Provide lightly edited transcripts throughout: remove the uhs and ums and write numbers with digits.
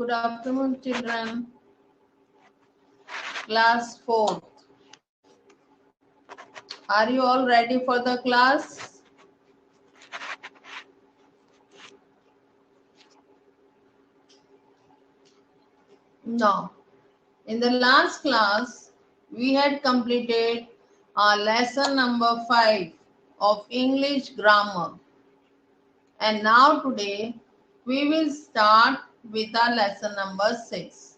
Good afternoon, children. Class 4th. Are you all ready for the class? No. In the last class, we had completed our lesson number 5 of English grammar. And now today, we will start with our lesson number 6.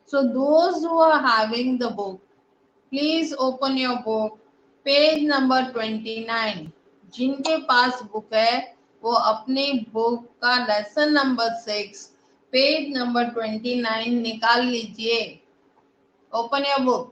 So those who are having the book, please open your book, page number 29. जिनके पास book है वो अपनी book का lesson number 6 page number 29 निकाल लीजिए. Open your book.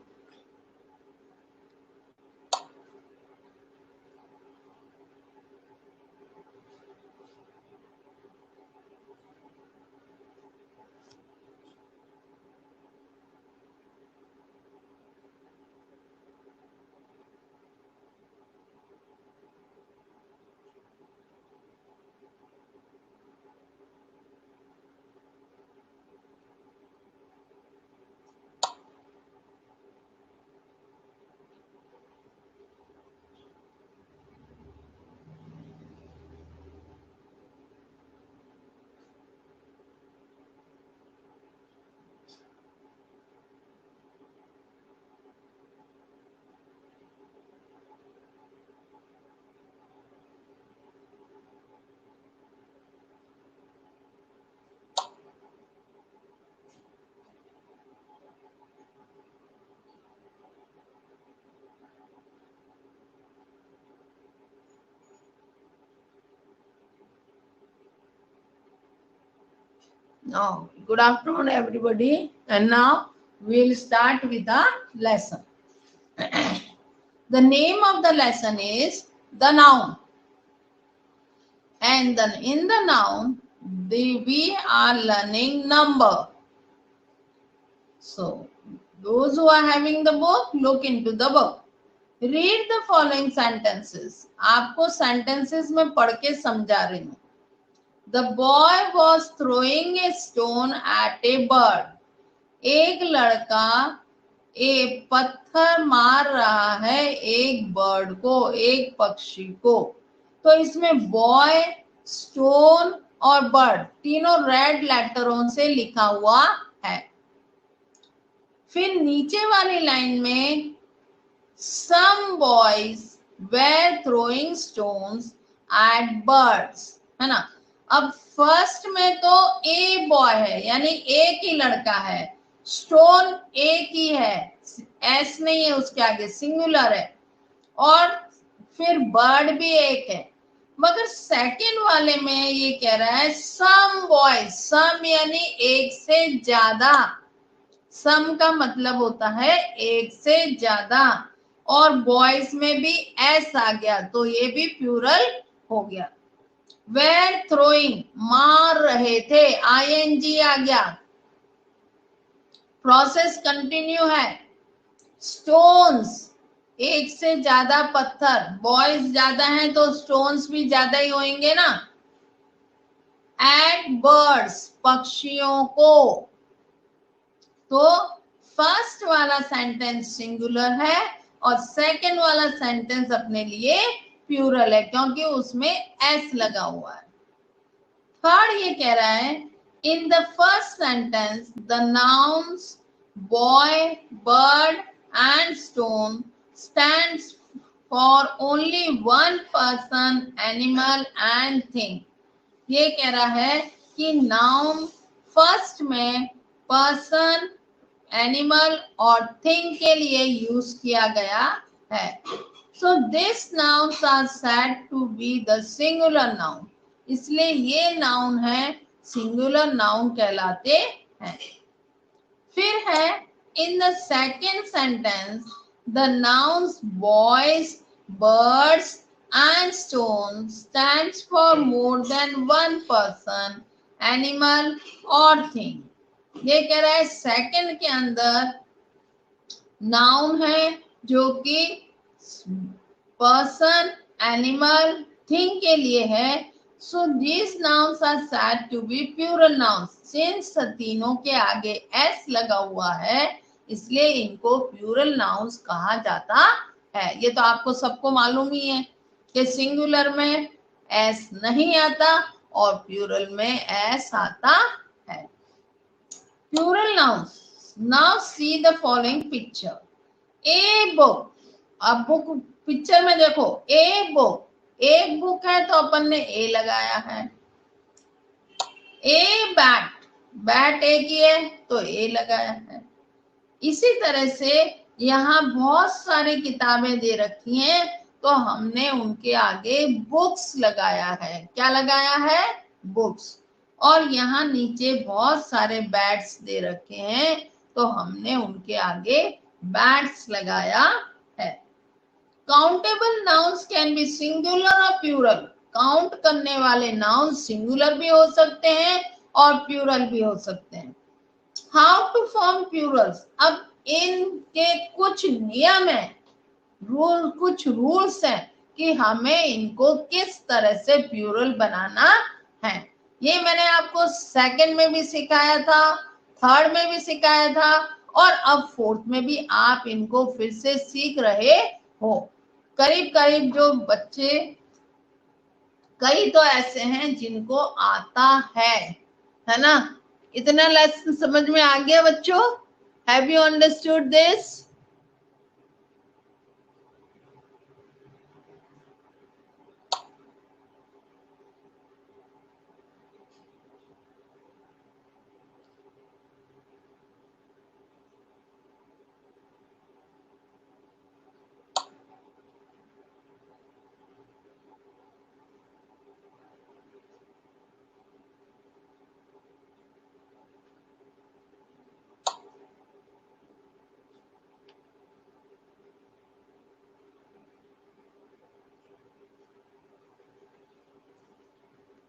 Now, good afternoon, everybody. And now we'll start with the lesson. The name of the lesson is the noun. And then in the noun, we are learning number. So, those who are having the book, look into the book. Read the following sentences. आपको sentences में पढ़ के समझा रही हूँ. The boy was throwing a stone at a bird. एक लड़का एक पत्थर मार रहा है एक बर्ड को, एक पक्षी को. तो इसमें बॉय, स्टोन और बर्ड तीनों रेड लेटरों से लिखा हुआ है. फिर नीचे वाली लाइन में some boys were throwing stones at birds, है ना. अब फर्स्ट में तो ए बॉय है, यानी एक ही लड़का है. स्टोन एक ही है, एस नहीं है उसके आगे, सिंगुलर है. और फिर बर्ड भी एक है. मगर सेकंड वाले में ये कह रहा है सम बॉयज, सम यानी एक से ज्यादा. सम का मतलब होता है एक से ज्यादा. और बॉयज में भी एस आ गया तो ये भी प्लूरल हो गया. वेर थ्रोइंग, मार रहे थे, आईएनजी आ गया. प्रोसेस कंटिन्यू है. स्टोन्स, एक से ज्यादा पत्थर, बॉयज ज्यादा हैं तो स्टोन्स भी ज्यादा ही होंगे ना. एट बर्ड्स, पक्षियों को. तो फर्स्ट वाला सेंटेंस सिंगुलर है और सेकंड वाला सेंटेंस अपने लिए प्लूरल है क्योंकि उसमें एस लगा हुआ है. थर्ड ये कह रहा है in the first sentence the nouns boy, bird and stone stands for only one person, animal and thing. ये कह रहा है कि नाउन फर्स्ट में पर्सन, एनिमल और थिंग के लिए यूज किया गया है. So this nouns are said to be the singular noun. इसलिए ये नाउन है सिंगुलर नाउन कहलाते हैं. फिर है in the second sentence the nouns boys, birds and stones stands for more than one person, animal or thing. ये कह रहा है सेकंड के अंदर नाउन है जो कि पर्सन, एनिमल, थिंग के लिए है. So these nouns are said to be plural nouns. Since तीनों के आगे s लगा हुआ है, इसलिए इनको प्लूरल नाउन्स कहा जाता है। ये तो आपको सबको मालूम ही है कि सिंगुलर में s नहीं आता और प्लूरल में s आता है। Plural nouns. Now see the following picture. A book. अब बुक पिक्चर में देखो, ए बुक, एक बुक है तो अपन ने ए लगाया है। ए बैट, बैट एक ही है तो ए लगाया है। इसी तरह से यहाँ बहुत सारी किताबें दे रखी हैं तो हमने उनके आगे बुक्स लगाया है। क्या लगाया है? बुक्स। और यहाँ नीचे बहुत सारे बैट्स दे रखे हैं तो हमने उनके आगे बैट्स लगाया है। Countable nouns can be singular और प्लूरल। काउंट करने वाले नाउन सिंगुलर भी हो सकते हैं और प्लूरल भी हो सकते हैं। How to form plurals. अब इनके कुछ नियम है, कुछ रूल्स हैं कि हमें इनको किस तरह से प्लूरल बनाना है। ये मैंने आपको सेकंड में भी सिखाया था, थर्ड में भी सिखाया था और अब फोर्थ में भी आप इनको फिर से सीख रहे हो। करीब करीब जो बच्चे, कई तो ऐसे हैं जिनको आता है ना। इतना लेसन समझ में आ गया बच्चों? Have you understood this?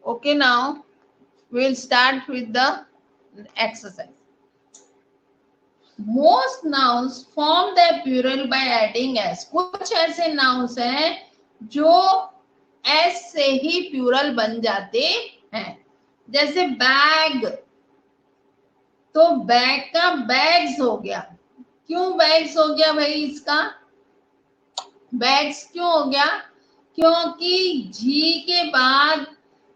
Okay, now we'll start with the exercise. Most nouns form their plural by adding s. कुछ ऐसे nouns हैं जो s से ही प्लूरल बन जाते हैं। जैसे बैग, तो बैग का बैग्स हो गया। क्यों बैग्स हो गया भाई? इसका बैग्स क्यों हो गया? क्योंकि जी के बाद,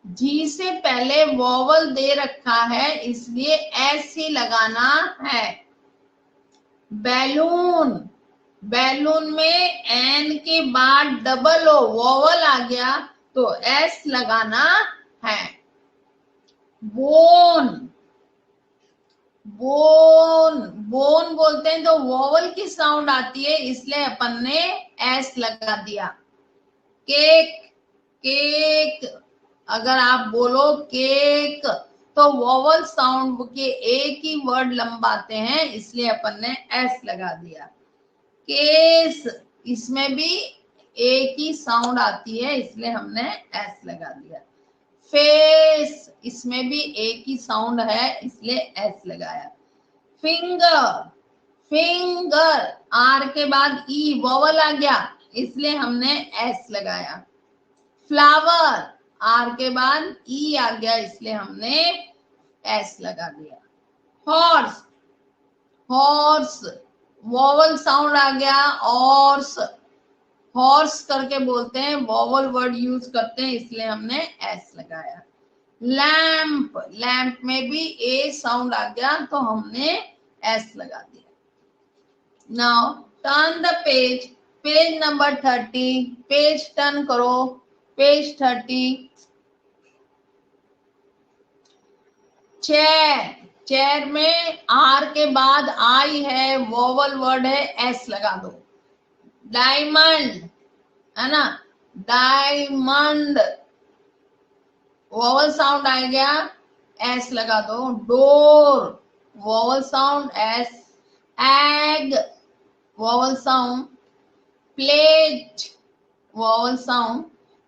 जी से पहले वॉवल दे रखा है, इसलिए एस ही लगाना है। बैलून, बैलून में एन के बाद डबल ओ वॉवल आ गया तो एस लगाना है। बोन, बोन, बोन बोलते हैं तो वॉवल की साउंड आती है, इसलिए अपन ने एस लगा दिया। केक, केक, अगर आप बोलो केक तो वॉवल साउंड के एक ही वर्ड लंबाते हैं, इसलिए अपन ने एस लगा दिया। केस, इसमें भी एक ही साउंड आती है, इसलिए हमने एस लगा दिया। फेस, इसमें भी एक ही साउंड है, इसलिए एस लगाया। फिंगर, फिंगर, आर के बाद ई वॉवल आ गया, इसलिए हमने एस लगाया। फ्लावर, आर के बाद ई आ गया, इसलिए हमने एस लगा दिया। हॉर्स, हॉर्स, वॉवल साउंड आ गया, ऑर्स, हॉर्स करके बोलते हैं, वॉवल वर्ड यूज करते हैं, इसलिए हमने एस लगाया। लैंप, लैंप में भी ए साउंड आ गया तो हमने एस लगा दिया। Now turn the page, page number 30, page turn करो, पेज 30। चेयर, चेयर में आर के बाद आई है, वोवल वर्ड है, एस लगा दो। डायमंड, है ना, डायमंड, वोवल साउंड आ गया, एस लगा दो। Door, vowel sound, S. Egg, vowel sound. Plate, vowel sound.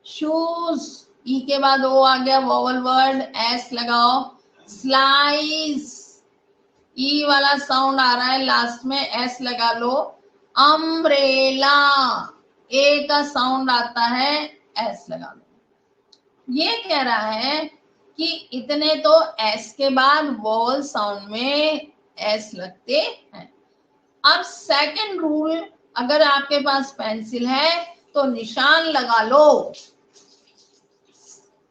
Shoes, E के बाद ओ आ गया, वोवल वर्ड, एस लगाओ। स्लाइस, ई वाला साउंड आ रहा है लास्ट में, एस लगा लो। अम्ब्रेला, ए का साउंड आता है, एस लगा लो। ये कह रहा है कि इतने तो एस के बाद वॉवल साउंड में एस लगते हैं। अब सेकंड रूल, अगर आपके पास पेंसिल है तो निशान लगा लो।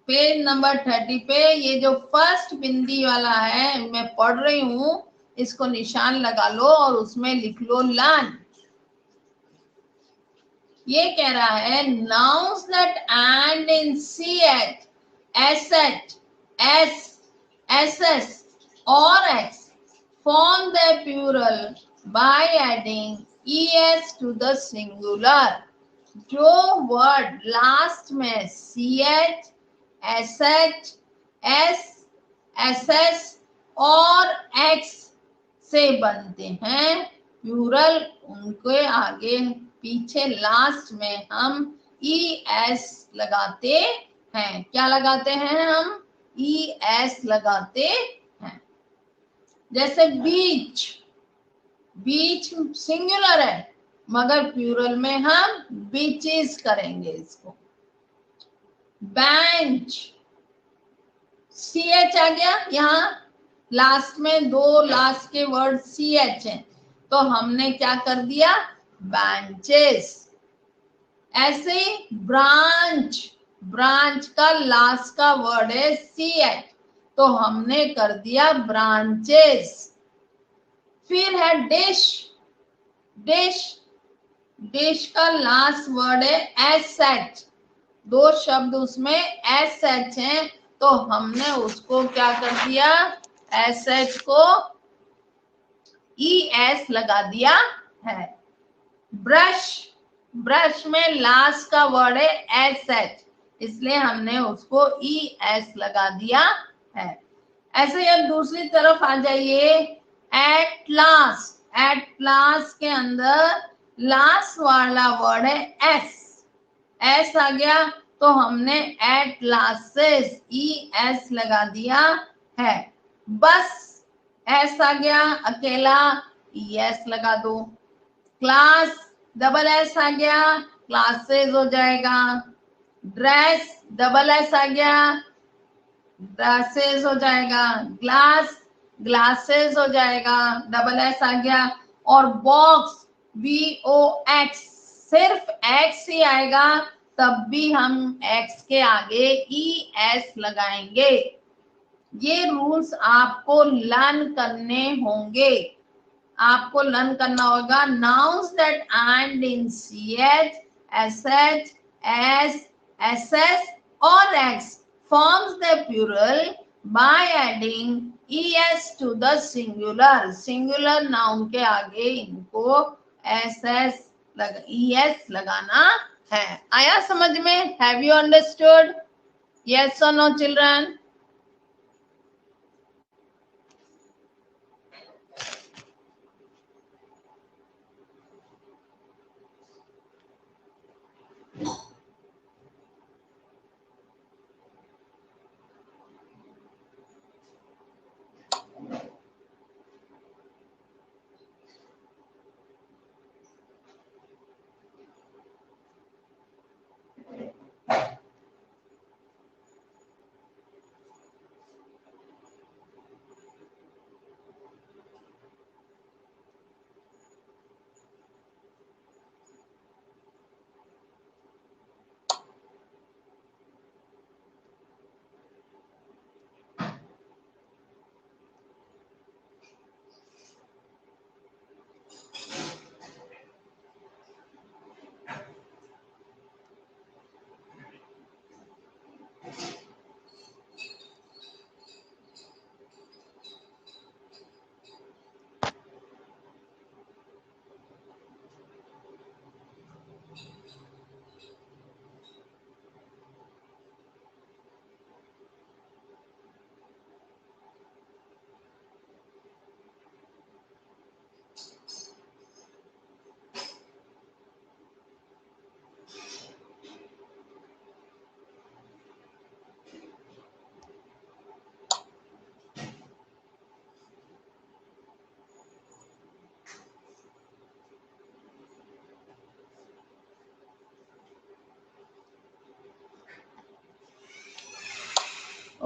पेज नंबर 30 पे ये जो फर्स्ट बिंदी वाला है मैं पढ़ रही हूं, इसको निशान लगा लो और उसमें लिख लो लर्न। ये कह रहा है nouns that end in C H, S H, S, S S और X form the plural by adding es to the singular। जो वर्ड लास्ट में ch, sh, s, ss और x से बनते हैं प्लूरल, उनके आगे पीछे लास्ट में हम es लगाते हैं। क्या लगाते हैं हम? es लगाते हैं। जैसे बीच, बीच सिंगुलर है मगर प्लूरल में हम बीचेस करेंगे इसको। बेंच, ch आ गया, यहाँ लास्ट में दो लास्ट के वर्ड ch हैं तो हमने क्या कर दिया? बेंचेस। ऐसे ही ब्रांच, ब्रांच का लास्ट का वर्ड है ch तो हमने कर दिया ब्रांचेस। फिर है डिश, डिश, डिश का लास्ट वर्ड है एस एच, दो शब्द उसमें एस एच हैं तो हमने उसको क्या कर दिया? एस एच को ई एस लगा दिया है। ब्रश, ब्रश में लास्ट का वर्ड है एस एच इसलिए हमने उसको ई एस लगा दिया है। ऐसे ही अब दूसरी तरफ आ जाइए। एट लास्ट, एट लास्ट के अंदर लास्ट वाला वर्ड है एस, एस आ गया तो हमने एट लास्ट से ई एस लगा दिया है। बस, एस आ गया अकेला, ई एस लगा दो। क्लास, डबल एस आ गया, क्लासेस हो जाएगा। ड्रेस, डबल एस आ गया, ड्रेसेस हो जाएगा। ग्लास, ग्लासेस हो जाएगा, डबल एस आ गया। और बॉक्स, BOX, सिर्फ एक्स ही आएगा तब भी हम एक्स के आगे ES लगाएंगे। ये रूल्स आपको लर्न करने होंगे, आपको लर्न करना होगा। Nouns that end in CH, SH, S, SS और X forms the plural by adding es to the singular। singular noun के आगे इनको ss es लगाना है। आया समझ में? Have you understood? Yes or no children?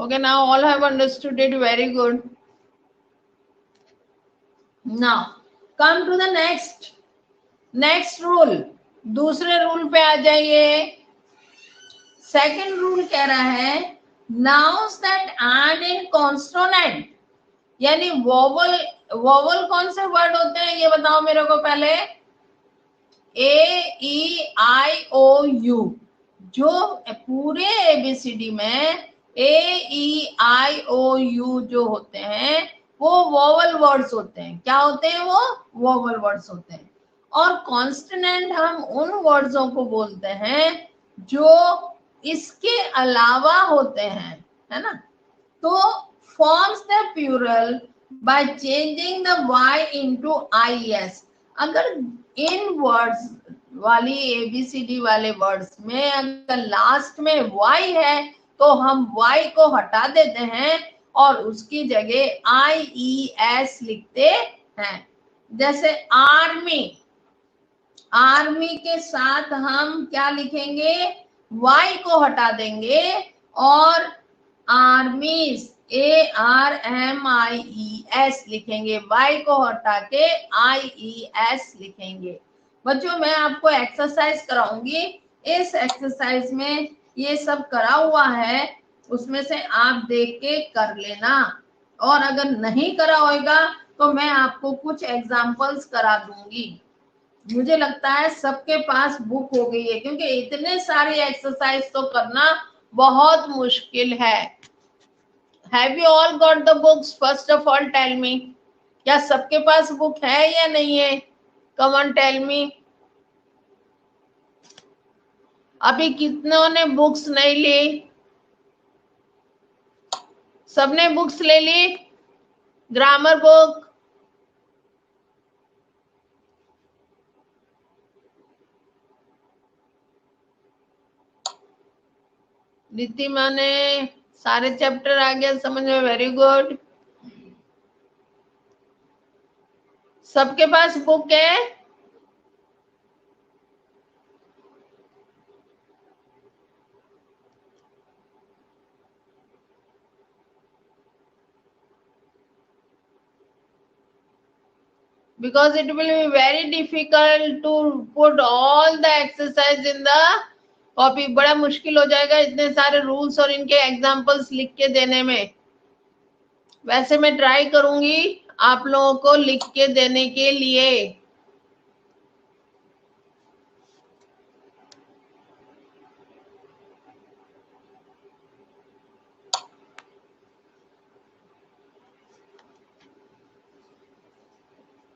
Okay, now all have understood it. Very good. Now come to the next rule. दूसरे rule पे आ जाइए. सेकंड रूल कह रहा है nouns that end in consonant, यानी वोवल कौन से वर्ड होते हैं ये बताओ मेरे को पहले. ए ई आई ओ यू, जो पूरे एबीसीडी में ए ई आई ओ यू जो होते हैं वो वोवल वर्ड्स होते हैं. क्या होते हैं वो? वोवल वर्ड्स होते हैं. और कॉन्स्टेंट हम उन वर्ड्सों को बोलते हैं जो इसके अलावा होते हैं, है ना. तो forms the plural by changing the y into IS. अगर इन वर्ड्स वाली ABCD वाले वर्ड्स में अगर लास्ट में y है तो हम y को हटा देते हैं और उसकी जगह IES लिखते हैं. जैसे आर्मी के साथ हम क्या लिखेंगे? y को हटा देंगे और आर्मीज ARMIES लिखेंगे. y को हटा के IES लिखेंगे. बच्चों मैं आपको एक्सरसाइज कराऊंगी. इस एक्सरसाइज में ये सब करा हुआ है, उसमें से आप देख के कर लेना. और अगर नहीं करा होगा तो मैं आपको कुछ एग्जांपल्स करा दूंगी. मुझे लगता है सबके पास बुक हो गई है, क्योंकि इतने सारे एक्सरसाइज तो करना बहुत मुश्किल है. Have you all got the books? First of all, tell me. क्या सबके पास बुक है या नहीं है? Come on, tell me. अभी कितनों ने बुक्स नहीं ली? सबने बुक्स ले ली? ग्रामर बुक, रितिमा ने सारे चैप्टर आ गया समझ में. Very good. सबके पास बुक है? Because it will be very difficult to put all the exercise in the copy. बड़ा मुश्किल हो जाएगा इतने सारे रूल्स और इनके एग्जांपल्स लिख के देने में. वैसे मैं ट्राई करूंगी आप लोगों को लिख के देने के लिए.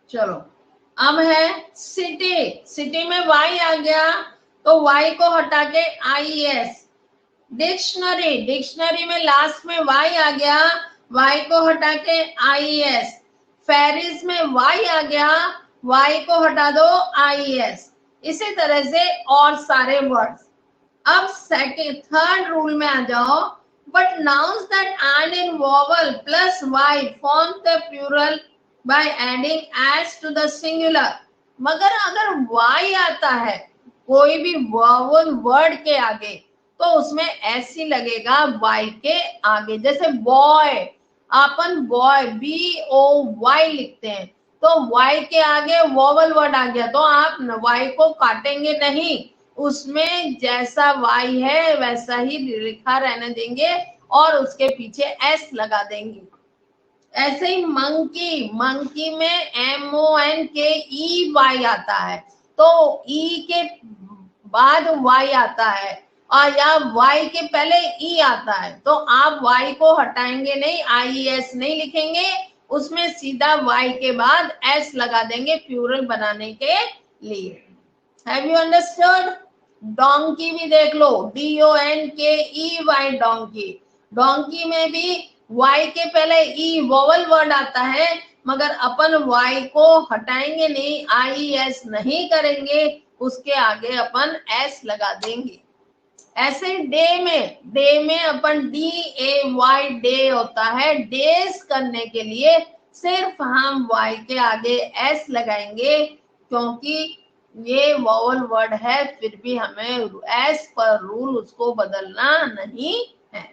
चलो अब है सिटी में y आ गया तो y को हटा के IES. डिक्शनरी में लास्ट में y आ गया, y को हटा के IES. फेरिस में y आ गया, y को हटा दो IES. इसी तरह से और सारे वर्ड्स. अब थर्ड रूल में आ जाओ. But nouns that end in vowel plus y form the plural by adding s to the singular. मगर अगर y आता है कोई भी वोवल वर्ड के आगे तो उसमें s ही लगेगा y के आगे. जैसे बॉय, अपन बॉय BOY लिखते हैं तो y के आगे वोवल वर्ड आ गया तो आप y को काटेंगे नहीं, उसमें जैसा y है वैसा ही लिखा रहने देंगे और उसके पीछे s लगा देंगे. ऐसे ही मंकी में MONKEY आता है तो E के बाद Y आता है और या Y के पहले E आता है तो आप Y को हटाएंगे नहीं, IES नहीं लिखेंगे, उसमें सीधा Y के बाद S लगा देंगे प्लूरल बनाने के लिए. Have you understood? डोंकी भी देख लो, DONKEY डोंकी. डोंकी में भी y के पहले e वोवल वर्ड आता है मगर अपन y को हटाएंगे नहीं, IES नहीं करेंगे, उसके आगे अपन s लगा देंगे. ऐसे डे में अपन DAY डे होता है. डेज करने के लिए सिर्फ हम y के आगे s लगाएंगे क्योंकि ये वोवल वर्ड है, फिर भी हमें s पर रूल उसको बदलना नहीं है.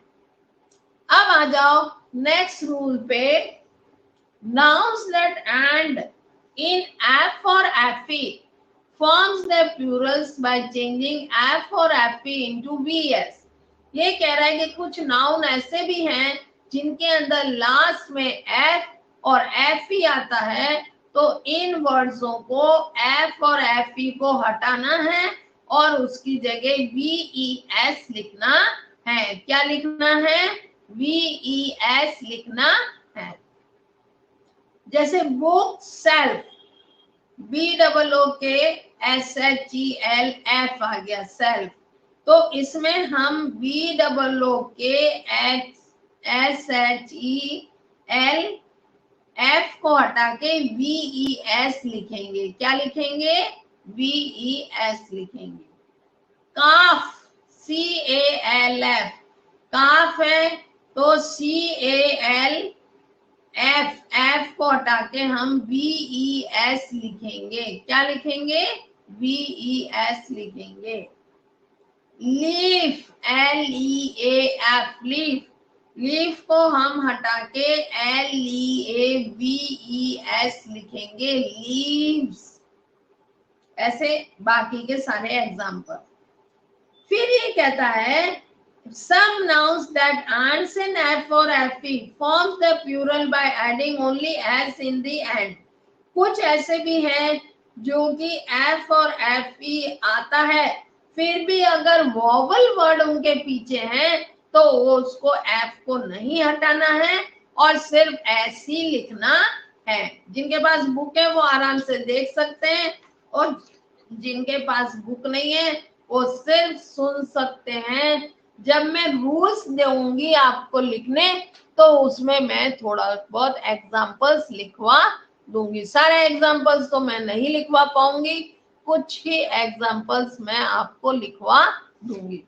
अब आ जाओ नेक्स्ट रूल पे। nouns that end in f or fe forms their plurals by changing f or fe into vs। ये कह रहा है कि कुछ नाउन ऐसे भी हैं जिनके अंदर लास्ट में f और fe आता है, तो इन वर्ड्सों को f और fe को हटाना है और उसकी जगह ves लिखना है। क्या लिखना है? ves लिखना है। जैसे बुक सेल्फ, BOOKSHELF आ गया सेल्फ, तो इसमें हम BOOKSHELF को हटा के VES लिखेंगे। क्या लिखेंगे? VES लिखेंगे। काफ, CALF, काफ है तो CALF को हटा के हम VES लिखेंगे। क्या लिखेंगे? VES लिखेंगे। लीफ, LEAF, लीफ, लीफ को हम हटा के LEAVES लिखेंगे, लीव्स। ऐसे बाकी के सारे एग्जाम्पल। फिर ये कहता है some nouns that ends in f or fe forms the plural by adding only s in the end। कुछ ऐसे भी हैं जो कि f और fe आता है, फिर भी अगर वॉवल वर्ड उनके पीछे हैं तो उसको f को नहीं हटाना है और सिर्फ s ही लिखना है। जिनके पास बुक है वो आराम से देख सकते हैं, और जिनके पास बुक नहीं है वो सिर्फ सुन सकते हैं। जब मैं रूल्स दूंगी आपको लिखने तो उसमें मैं थोड़ा बहुत एग्जांपल्स लिखवा दूंगी। सारे एग्जांपल्स तो मैं नहीं लिखवा पाऊंगी, कुछ ही एग्जांपल्स मैं आपको लिखवा दूंगी।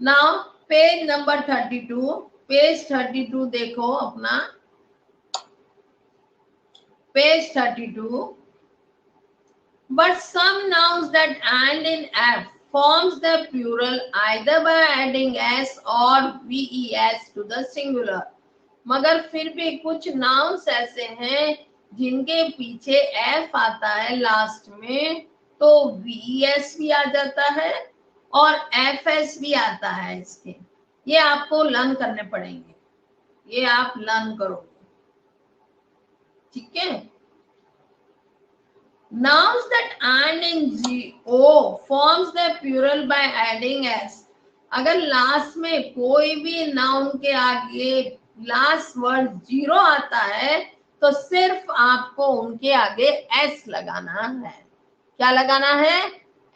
नाउ पेज नंबर 32, पेज 32 देखो अपना, page 32। But some nouns that end in f forms the plural either by adding s or ves to the singular। मगर फिर भी कुछ nouns ऐसे हैं जिनके पीछे f आता है लास्ट में, तो ves भी आ जाता है और fs भी आता है इसके। ये आपको लर्न करने पड़ेंगे, ये आप लर्न करोगे, ठीक है। Nouns that end in o forms the plural by adding s। अगर लास्ट में कोई भी नाउन के आगे लास्ट वर्ड 0 आता है तो सिर्फ आपको उनके आगे s लगाना है। क्या लगाना है?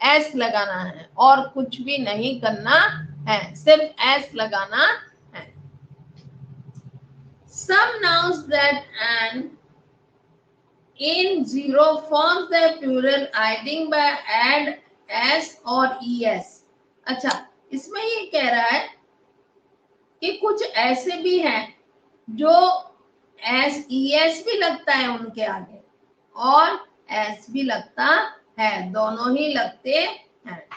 s लगाना है और कुछ भी नहीं करना है, सिर्फ s लगाना है। Some nouns that end in 0 forms the plural adding by add s और es। अच्छा, इसमें ये कह रहा है कि कुछ ऐसे भी हैं जो s es भी लगता है उनके आगे और s भी लगता है, दोनों ही लगते हैं।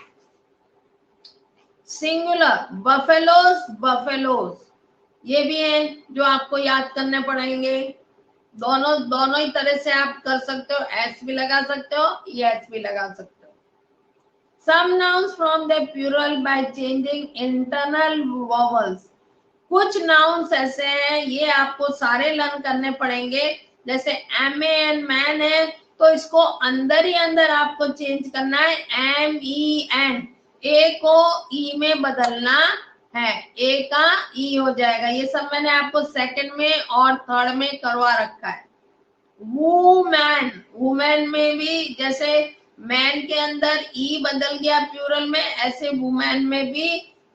सिंगुलर, बफेलोज, बफेलोज, ये भी है जो आपको याद करने पड़ेंगे। दोनों ही तरह से आप कर सकते हो, s भी लगा सकते हो, es भी लगा सकते हो। Some nouns from the plural by changing internal vowels। कुछ nouns ऐसे हैं, ये आपको सारे लर्न करने पड़ेंगे। जैसे man, man है तो इसको अंदर ही अंदर आपको चेंज करना है, men, a को e में बदलना है, ए का ई हो जाएगा। ये सब मैंने आपको सेकंड में और थर्ड में करवा रखा है। वुमेन, वुमेन में भी जैसे मैन के अंदर ई बदल गया प्लूरल में, ऐसे वुमेन में भी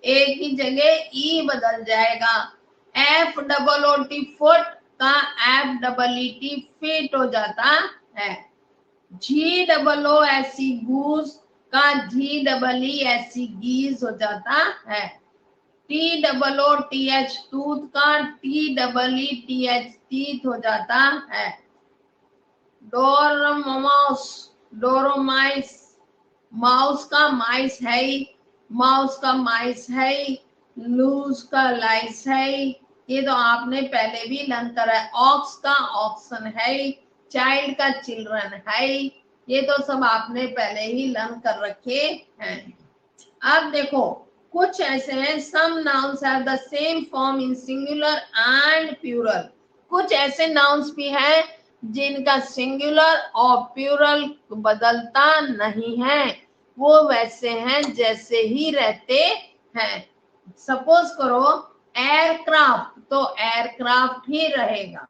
ए की जगह ई बदल जाएगा। FOOT फुट का FEET फिट हो जाता है। GOOSE गूस का GEESE गीज हो जाता है। TOOTH टूथ का TEETH टीथ हो जाता है। डोरमाउस, डोरोमाइस, माउस का माइस है, माउस का माइस है। लूज का लाइस है, ये तो आपने पहले भी लर्न करा है। ऑक्स का ऑक्सन है, चाइल्ड का चिल्ड्रन है, ये तो सब आपने पहले ही लर्न कर रखे हैं। अब देखो कुछ ऐसे हैं, some nouns have the same form in singular and plural. कुछ ऐसे नाउन्स भी हैं जिनका सिंगुलर और प्लूरल बदलता नहीं है, वो वैसे हैं जैसे ही रहते हैं। सपोज करो एयरक्राफ्ट, तो एयरक्राफ्ट ही रहेगा,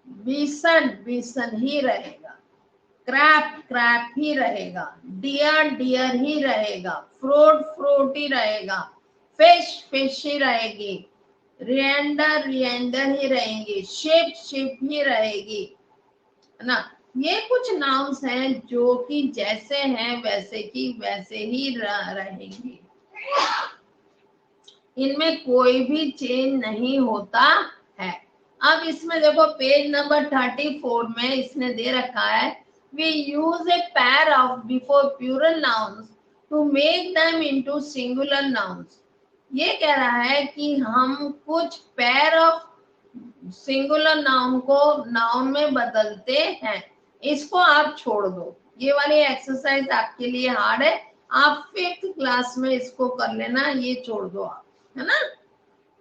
बीसन बीसन ही रहेगा, क्रैप क्रैप ही रहेगा, डियर डियर ही रहेगा, फ्रूट फ्रूट ही रहेगा, फिश फिश ही रहेगी, रिएंडर रिएंडर ही रहेंगी, शिप शिप ही रहेगी, है ना। ये कुछ नाउन्स हैं जो कि जैसे हैं वैसे की वैसे ही रहेंगे, इनमें कोई भी चेंज नहीं होता है। अब इसमें देखो पेज नंबर 34 में इसने दे रखा है, we use a pair of before plural nouns to make them into singular nouns। ये कह रहा है कि हम कुछ पेयर ऑफ सिंगुलर नाउन को नाउन में बदलते हैं। इसको आप छोड़ दो, ये वाली एक्सरसाइज आपके लिए हार्ड है, आप 5th क्लास में इसको कर लेना, ये छोड़ दो आप, है ना।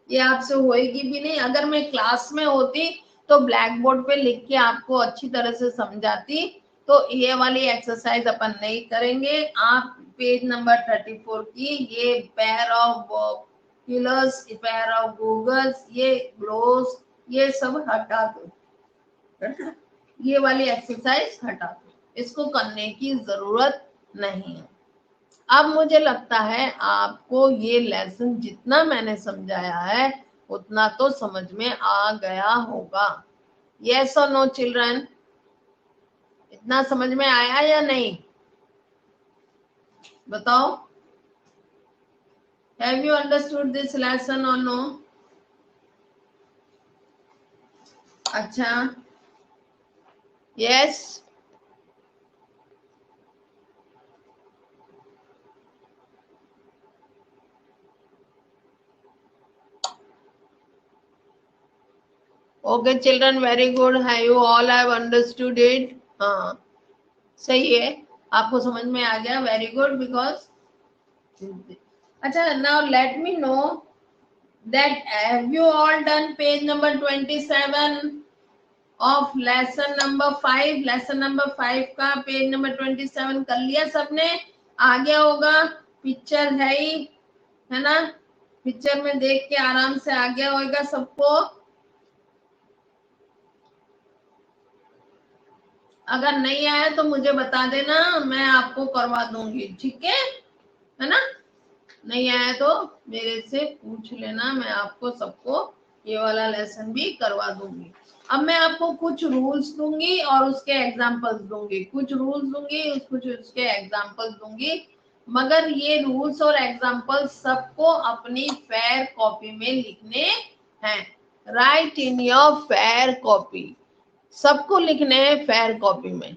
ये आपसे होएगी भी नहीं, अगर मैं क्लास में होती तो ब्लैक बोर्ड पे लिख के आपको अच्छी तरह से समझाती, तो ये वाली एक्सरसाइज अपन नहीं करेंगे। आप पेज नंबर 34 की ये पेयर ऑफ किलर्स, पेयर ऑफ गूगल्स, ये ग्लोव्स, ये सब हटा दो, ये वाली एक्सरसाइज हटा दो, इसको करने की जरूरत नहीं है। अब मुझे लगता है आपको ये लेसन जितना मैंने समझाया है उतना तो समझ में आ गया होगा। यस और नो चिल्ड्रन, इतना समझ में आया या नहीं, बताओ। Have you understood this lesson और नो? अच्छा, yes, okay children, very good, have you all have understood it? हाँ सही है, आपको समझ में आ गया, वेरी गुड। बिकॉज अच्छा, now let me know that have you all done page number 27 of lesson number 5? Lesson number 5 का पेज नंबर 27 कर लिया सबने? आ गया होगा, पिक्चर है ही, है ना, पिक्चर में देख के आराम से आ गया होगा सबको। अगर नहीं आया तो मुझे बता देना, मैं आपको करवा दूंगी, ठीक है ना। नहीं आया तो मेरे से पूछ लेना, मैं आपको सबको ये वाला लेसन भी करवा दूंगी। अब मैं आपको कुछ रूल्स दूंगी और उसके एग्जांपल्स दूंगी, कुछ रूल्स दूंगी, कुछ उसके एग्जांपल्स दूंगी, मगर ये रूल्स और एग्जांपल्स सबको अपनी फेयर कॉपी में लिखने हैं। Right in your fair copy, सबको लिखने हैं फेयर कॉपी में।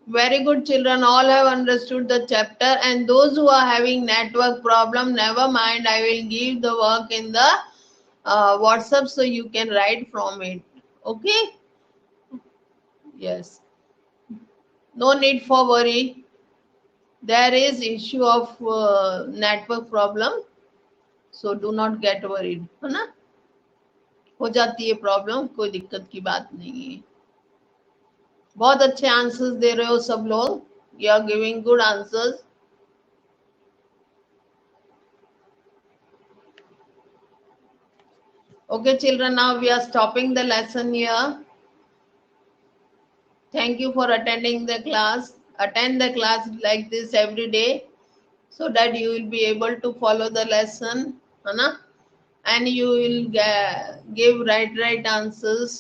Very good children, all have understood the chapter, and those who are having network problem, never mind, I will give the work in the WhatsApp so you can write from it. Okay? Yes. No need for worry. There is issue of network problem, so do not get worried, है ना? हो जाती है problem, कोई दिक्कत की बात नहीं है। बहुत अच्छे आंसर्स दे रहे हो सब लोग, you are giving good answers. Okay children, now we are stopping the lesson here. Thank you for attending the class. Attend the class like this every day so that you will be able to follow the lesson, है ना, and you will give right answers